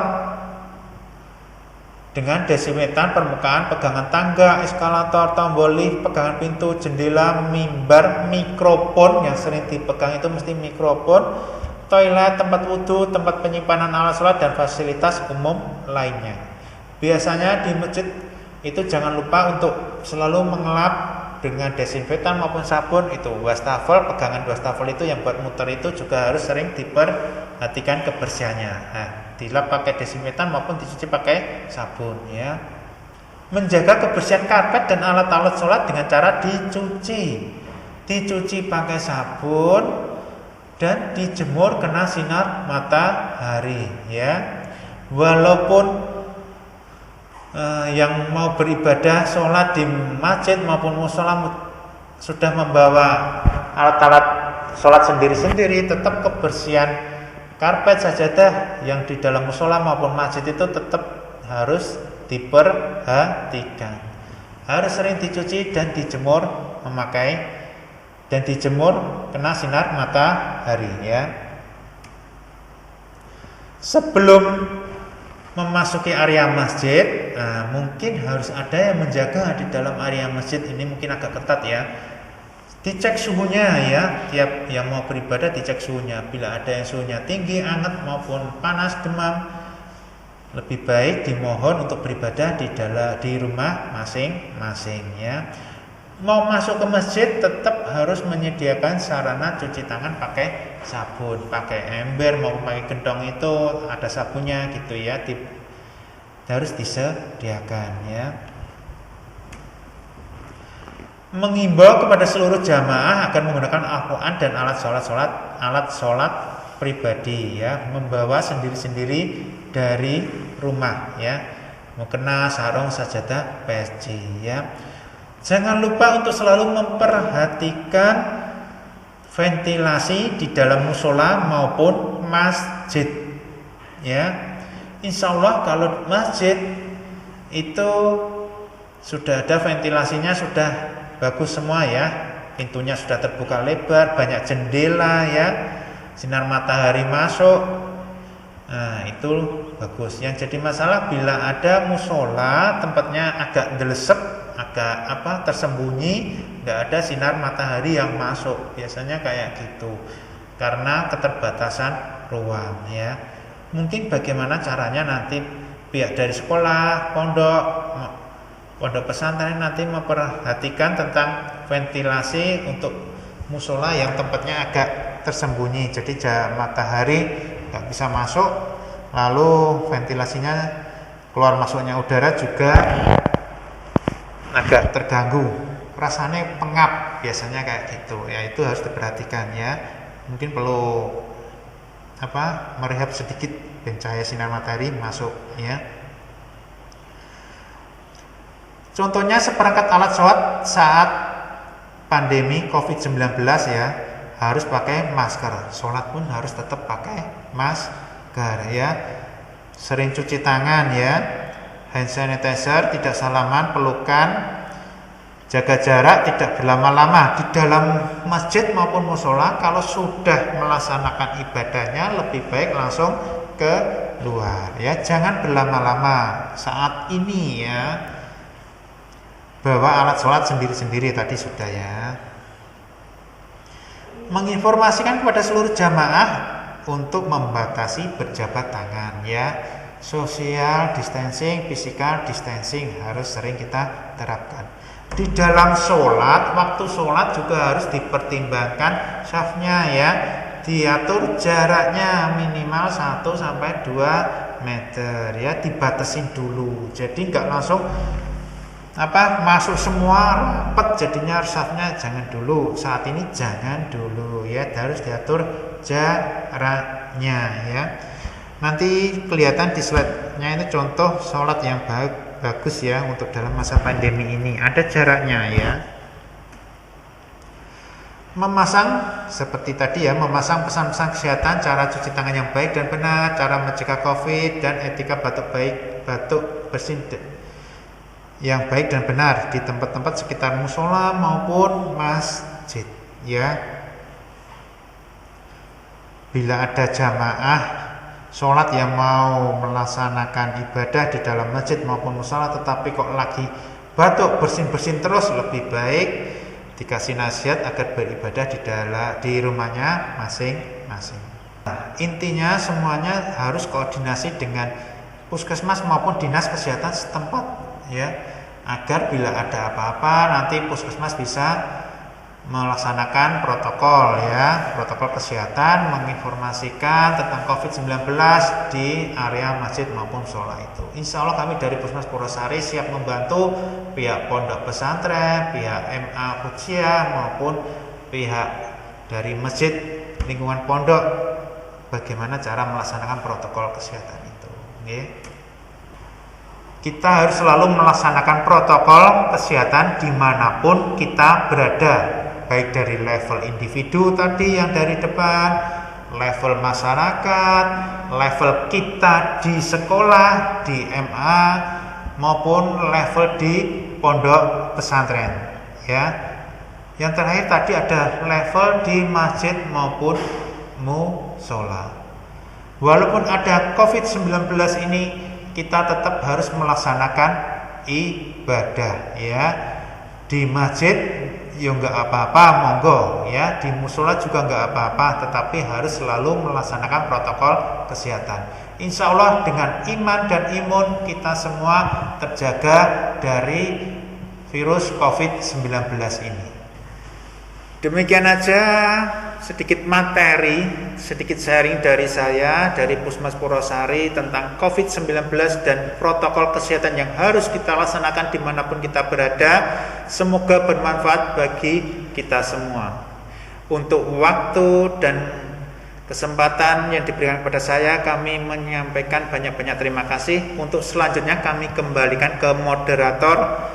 dengan desinfektan permukaan, pegangan tangga, eskalator, tombol lift, pegangan pintu, jendela, mimbar, mikrofon yang sering dipegang itu mesti mikrofon, toilet, tempat wudhu, tempat penyimpanan alat sholat dan fasilitas umum lainnya. Biasanya di masjid itu jangan lupa untuk selalu mengelap dengan desinfektan maupun sabun. Itu wastafel, pegangan wastafel itu yang buat muter itu juga harus sering diperhatikan kebersihannya. Nah, dilap pakai desinfektan maupun dicuci pakai sabun ya. Menjaga kebersihan karpet dan alat-alat sholat dengan cara dicuci pakai sabun dan dijemur kena sinar matahari ya. Walaupun yang mau beribadah sholat di masjid maupun musola sudah membawa alat-alat sholat sendiri-sendiri, tetap kebersihan karpet sajadah yang di dalam musola maupun masjid itu tetap harus diperhatikan. Harus sering dicuci dan dijemur kena sinar matahari ya. Sebelum memasuki area masjid, mungkin harus ada yang menjaga di dalam area masjid ini, mungkin agak ketat ya. Dicek suhunya ya, tiap yang mau beribadah dicek suhunya. Bila ada yang suhunya tinggi, hangat maupun panas, demam, lebih baik dimohon untuk beribadah di rumah masing-masing ya. Mau masuk ke masjid tetap harus menyediakan sarana cuci tangan pakai sabun, pakai ember maupun pakai gentong itu ada sabunnya gitu ya, harus disediakan ya. Mengimbau kepada seluruh jamaah akan menggunakan Al-Quran dan alat sholat pribadi ya, membawa sendiri-sendiri dari rumah ya, mukena, sarung, sajadah, peci ya. Jangan lupa untuk selalu memperhatikan ventilasi di dalam musola maupun masjid ya. Insya Allah kalau masjid itu sudah ada ventilasinya, sudah bagus semua ya, pintunya sudah terbuka lebar, banyak jendela ya, sinar matahari masuk. Nah itu bagus. Yang jadi masalah bila ada musola tempatnya agak delesep, agak tersembunyi, nggak ada sinar matahari yang masuk, biasanya kayak gitu karena keterbatasan ruang ya. Mungkin bagaimana caranya nanti pihak dari sekolah, pondok pesantren nanti memperhatikan tentang ventilasi untuk musola yang tempatnya agak tersembunyi, jadi matahari nggak bisa masuk, lalu ventilasinya keluar masuknya udara juga agak terganggu, rasanya pengap biasanya kayak gitu ya. Itu harus diperhatikan ya, mungkin perlu merehab sedikit dan cahaya sinar matahari masuk ya. Contohnya seperangkat alat sholat saat pandemi COVID-19 ya, harus pakai masker. Sholat pun harus tetap pakai masker ya. Sering cuci tangan ya, hand sanitizer, tidak salaman, pelukan, jaga jarak, tidak berlama-lama di dalam masjid maupun musola. Kalau sudah melaksanakan ibadahnya lebih baik langsung keluar ya, jangan berlama-lama saat ini ya. Bawa alat sholat sendiri-sendiri tadi sudah ya. Menginformasikan kepada seluruh jamaah untuk membatasi berjabat tangan ya. Social distancing, physical distancing harus sering kita terapkan. Di dalam sholat, waktu sholat juga harus dipertimbangkan syafnya ya, diatur jaraknya minimal 1 sampai 2 meter ya, dibatasin dulu. Jadi nggak langsung masuk semua rapet, jadinya syafnya jangan dulu. Saat ini jangan dulu ya, harus diatur jaraknya ya. Nanti kelihatan di slide-nya ini contoh sholat yang bagus ya untuk dalam masa pandemi ini, ada jaraknya ya. Memasang seperti tadi ya, memasang pesan-pesan kesehatan, cara cuci tangan yang baik dan benar, cara mencegah COVID, dan etika batuk bersin yang baik dan benar di tempat-tempat sekitar musola maupun masjid ya. Bila ada jamaah sholat yang mau melaksanakan ibadah di dalam masjid maupun musola tetapi kok lagi batuk bersin-bersin terus, lebih baik dikasih nasihat agar beribadah di rumahnya masing-masing. Nah, intinya semuanya harus koordinasi dengan puskesmas maupun dinas kesehatan setempat ya, agar bila ada apa-apa nanti puskesmas bisa melaksanakan protokol ya, protokol kesehatan, menginformasikan tentang COVID-19 di area masjid maupun sholat itu. Insya Allah kami dari Puskesmas Purwosari siap membantu pihak pondok pesantren, pihak MA Kujia maupun pihak dari masjid lingkungan pondok bagaimana cara melaksanakan protokol kesehatan itu. Okay. Kita harus selalu melaksanakan protokol kesehatan dimanapun kita berada, baik dari level individu tadi yang dari depan, level masyarakat, level kita di sekolah, di MA, maupun level di pondok pesantren ya. Yang terakhir tadi ada level di masjid maupun musola. Walaupun ada COVID-19 ini, kita tetap harus melaksanakan ibadah ya. Di masjid ya nggak apa-apa, monggo ya. Di musola juga nggak apa-apa, tetapi harus selalu melaksanakan protokol kesehatan. Insya Allah dengan iman dan imun kita semua terjaga dari virus COVID-19 ini. Demikian aja sedikit materi, sedikit sharing dari saya dari Puskesmas Purwosari tentang COVID-19 dan protokol kesehatan yang harus kita laksanakan dimanapun kita berada. Semoga bermanfaat bagi kita semua. Untuk waktu dan kesempatan yang diberikan kepada saya, kami menyampaikan banyak-banyak terima kasih. Untuk selanjutnya kami kembalikan ke moderator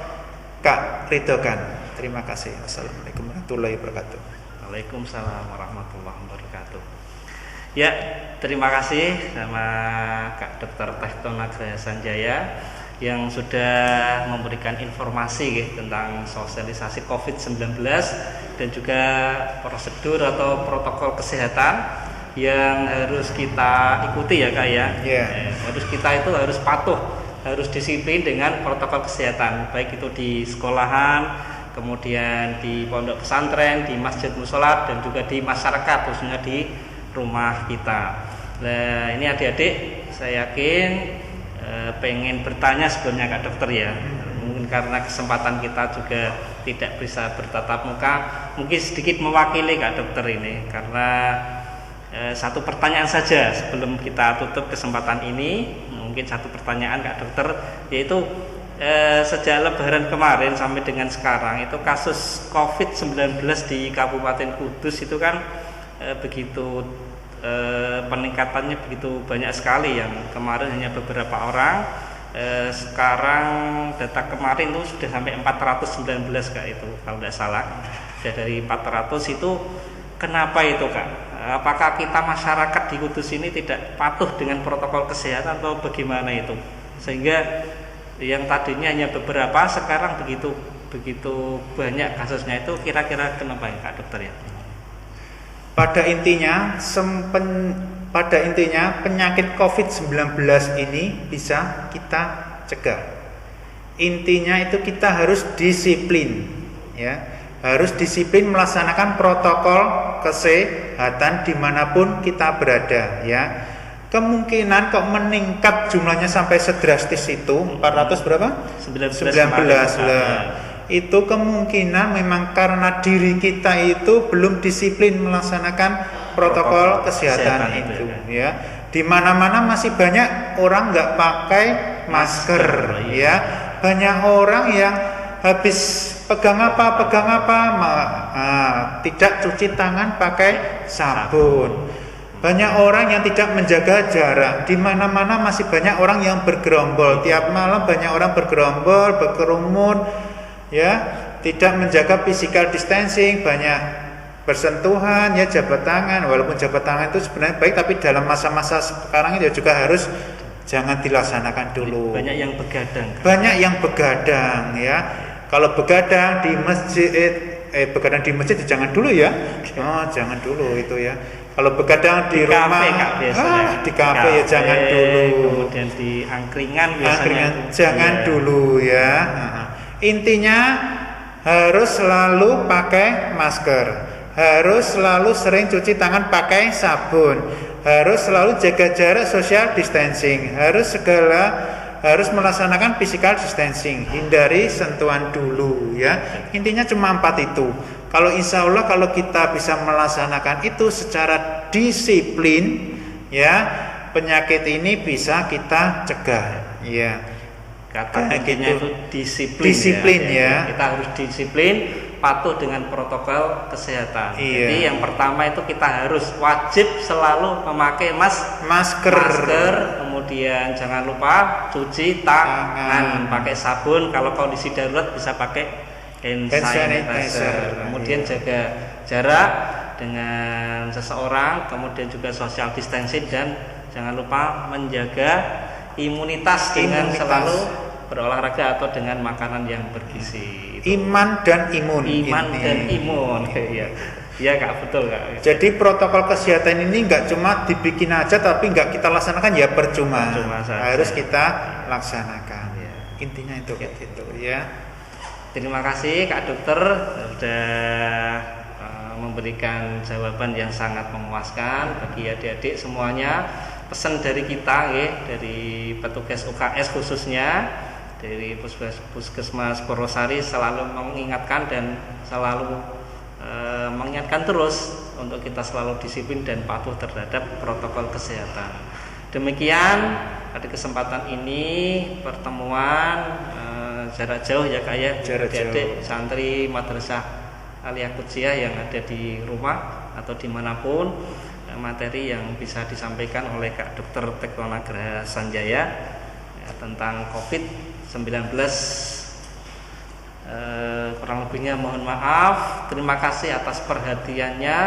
Kak Ridhokan. Terima kasih. Assalamualaikum warahmatullahi wabarakatuh. Waalaikumsalam warahmatullahi wabarakatuh. Ya, terima kasih sama Kak Dr. Tekto Nagraya Sanjaya yang sudah memberikan informasi tentang sosialisasi COVID-19 dan juga prosedur atau protokol kesehatan yang harus kita ikuti ya Kak ya. Harus patuh, harus disiplin dengan protokol kesehatan, baik itu di sekolahan, kemudian di pondok pesantren, di masjid musola, dan juga di masyarakat, khususnya di rumah kita. Nah, ini adik-adik saya yakin pengen bertanya sebelumnya Kak Dokter ya. Mungkin karena kesempatan kita juga tidak bisa bertatap muka, mungkin sedikit mewakili Kak Dokter ini, karena satu pertanyaan saja sebelum kita tutup kesempatan ini. Mungkin satu pertanyaan Kak Dokter, yaitu sejak Lebaran kemarin sampai dengan sekarang itu kasus COVID-19 di Kabupaten Kudus itu kan begitu peningkatannya begitu banyak sekali. Yang kemarin hanya beberapa orang, sekarang data kemarin itu sudah sampai 419 Kak, itu kalau tidak salah. Sudah dari 400 itu, kenapa itu Kak? Apakah kita masyarakat di Kudus ini tidak patuh dengan protokol kesehatan atau bagaimana itu? Sehingga yang tadinya hanya beberapa sekarang begitu banyak kasusnya, itu kira-kira kenapa ya Kak Dokter ya? Pada intinya penyakit COVID-19 ini bisa kita cegah. Intinya itu kita harus disiplin ya. Harus disiplin melaksanakan protokol kesehatan dimanapun kita berada ya. Kemungkinan kok meningkat jumlahnya sampai sedrastis itu 400 berapa? 19 lah. itu kemungkinan memang karena diri kita itu belum disiplin melaksanakan protokol kesehatan itu ya. Di mana-mana masih banyak orang nggak pakai masker ya. Banyak orang yang habis pegang apa tidak cuci tangan pakai sabun. Banyak orang yang tidak menjaga jarak. Di mana-mana masih banyak orang yang bergerombol. Tiap malam banyak orang bergerombol, berkerumun, ya, tidak menjaga physical distancing, banyak bersentuhan, ya, jabat tangan. Walaupun jabat tangan itu sebenarnya baik, tapi dalam masa-masa sekarang ini juga harus jangan dilaksanakan dulu. Banyak yang begadang. Banyak yang begadang, ya. Kalau begadang di masjid, begadang di masjid jangan dulu ya. Oh, jangan dulu itu ya. Kalau begadang di rumah, di kafe ya jangan dulu. Kemudian di angkringan biasanya. Jangan dulu ya. Intinya harus selalu pakai masker, harus selalu sering cuci tangan pakai sabun, harus selalu jaga jarak social distancing, harus melaksanakan physical distancing, hindari sentuhan dulu ya. Intinya cuma 4 itu. Kalau insya Allah kalau kita bisa melaksanakan itu secara disiplin ya, penyakit ini bisa kita cegah ya. Kata kuncinya itu disiplin ya. Kita harus disiplin, patuh dengan protokol kesehatan. Iya. Jadi yang pertama itu kita harus wajib selalu memakai masker. Kemudian jangan lupa cuci tangan, pakai sabun. Kalau kondisi darurat bisa pakai hand sanitizer. Kemudian jaga jarak dengan seseorang, kemudian juga social distancing, dan jangan lupa menjaga imunitas dengan selalu berolahraga atau dengan makanan yang bergizi. Iman dan imun. Iya Kak, betul Kak. Jadi protokol kesehatan ini nggak cuma dibikin aja tapi nggak kita laksanakan ya percuma harus kita laksanakan ya. Intinya itu gitu ya. Terima kasih Kak Dokter sudah memberikan jawaban yang sangat memuaskan bagi adik-adik semuanya. Pesan dari kita ya, dari petugas UKS khususnya dari Puskesmas Purwosari selalu mengingatkan dan selalu mengingatkan terus untuk kita selalu disiplin dan patuh terhadap protokol kesehatan. Demikian pada kesempatan ini pertemuan jarak jauh ya Kak ya, adik-adik santri Madrasah Aliyah Qudsiah yang ada di rumah atau dimanapun, materi yang bisa disampaikan oleh Kak Dr. Tekno Nagraha Sanjaya ya, tentang COVID-19. Kurang lebihnya mohon maaf. Terima kasih atas perhatiannya.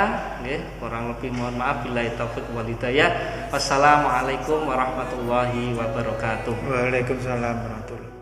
Kurang lebih mohon maaf. Billahi taufiq wal hidayah. Wassalamualaikum warahmatullahi wabarakatuh. Waalaikumsalam warahmatullahi wabarakatuh.